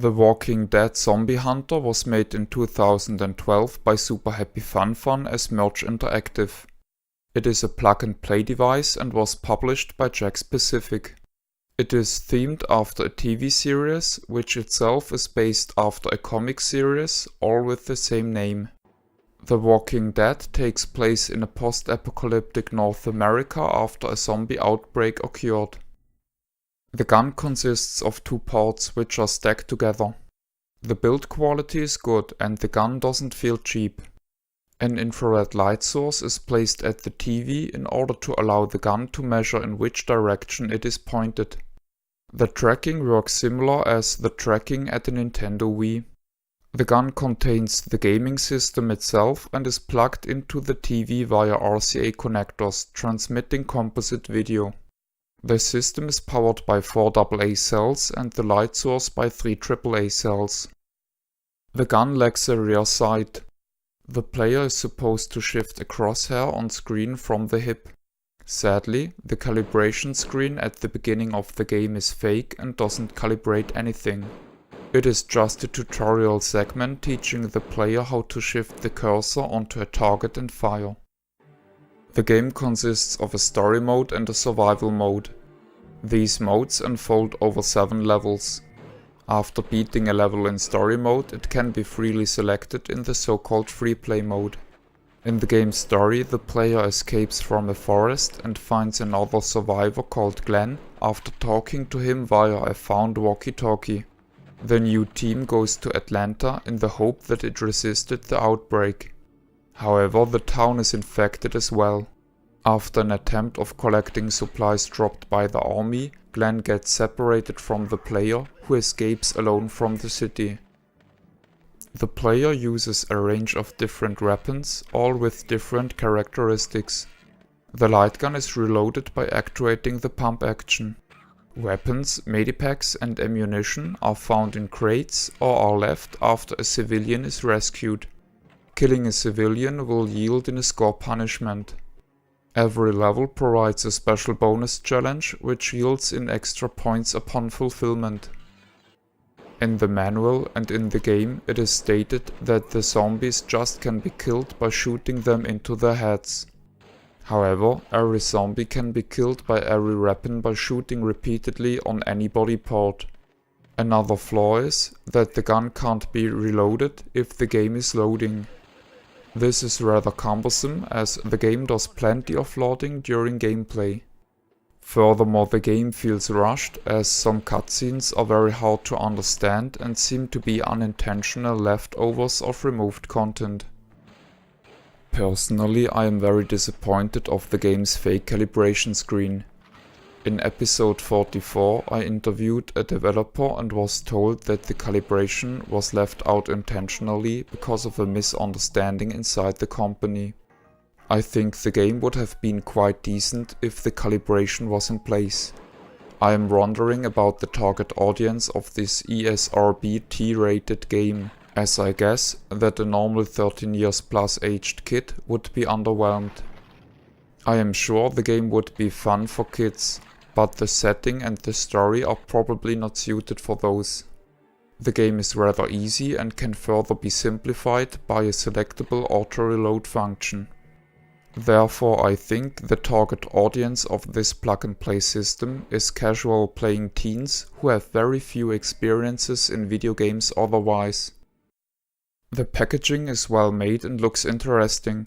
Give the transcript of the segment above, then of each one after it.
The Walking Dead Zombie Hunter was made in 2012 by Super Happy Fun Fun as Merge Interactive. It is a plug-and-play device and was published by Jakks Pacific. It is themed after a TV series, which itself is based after a comic series, all with the same name. The Walking Dead takes place in a post-apocalyptic North America after a zombie outbreak occurred. The gun consists of two parts which are stacked together. The build quality is good and the gun doesn't feel cheap. An infrared light source is placed at the TV in order to allow the gun to measure in which direction it is pointed. The tracking works similar as the tracking at a Nintendo Wii. The gun contains the gaming system itself and is plugged into the TV via RCA connectors, transmitting composite video. The system is powered by 4 AA cells and the light source by 3 AAA cells. The gun lacks a rear sight. The player is supposed to shift a crosshair on screen from the hip. Sadly, the calibration screen at the beginning of the game is fake and doesn't calibrate anything. It is just a tutorial segment teaching the player how to shift the cursor onto a target and fire. The game consists of a story mode and a survival mode. These modes unfold over 7 levels. After beating a level in story mode, it can be freely selected in the so-called free play mode. In the game's story, the player escapes from a forest and finds another survivor called Glenn after talking to him via a found walkie-talkie. The new team goes to Atlanta in the hope that it resisted the outbreak. However, the town is infected as well. After an attempt of collecting supplies dropped by the army, Glenn gets separated from the player, who escapes alone from the city. The player uses a range of different weapons, all with different characteristics. The light gun is reloaded by actuating the pump action. Weapons, medipacks and ammunition are found in crates or are left after a civilian is rescued. Killing a civilian will yield in a score punishment. Every level provides a special bonus challenge which yields in extra points upon fulfillment. In the manual and in the game it is stated that the zombies just can be killed by shooting them into their heads. However, every zombie can be killed by every weapon by shooting repeatedly on any body part. Another flaw is that the gun can't be reloaded if the game is loading. This is rather cumbersome as the game does plenty of loading during gameplay. Furthermore, the game feels rushed as some cutscenes are very hard to understand and seem to be unintentional leftovers of removed content. Personally, I am very disappointed of the game's fake calibration screen. In episode 44, I interviewed a developer and was told that the calibration was left out intentionally because of a misunderstanding inside the company. I think the game would have been quite decent if the calibration was in place. I am wondering about the target audience of this ESRB T-rated game, as I guess that a normal 13 years plus aged kid would be underwhelmed. I am sure the game would be fun for kids, but the setting and the story are probably not suited for those. The game is rather easy and can further be simplified by a selectable auto-reload function. Therefore, I think the target audience of this plug-and-play system is casual playing teens who have very few experiences in video games otherwise. The packaging is well made and looks interesting.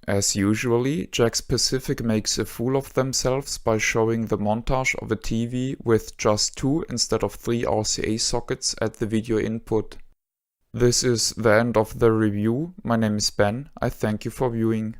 As usually, Jakks Pacific makes a fool of themselves by showing the montage of a TV with just 2 instead of 3 RCA sockets at the video input. This is the end of the review. My name is Ben. I thank you for viewing.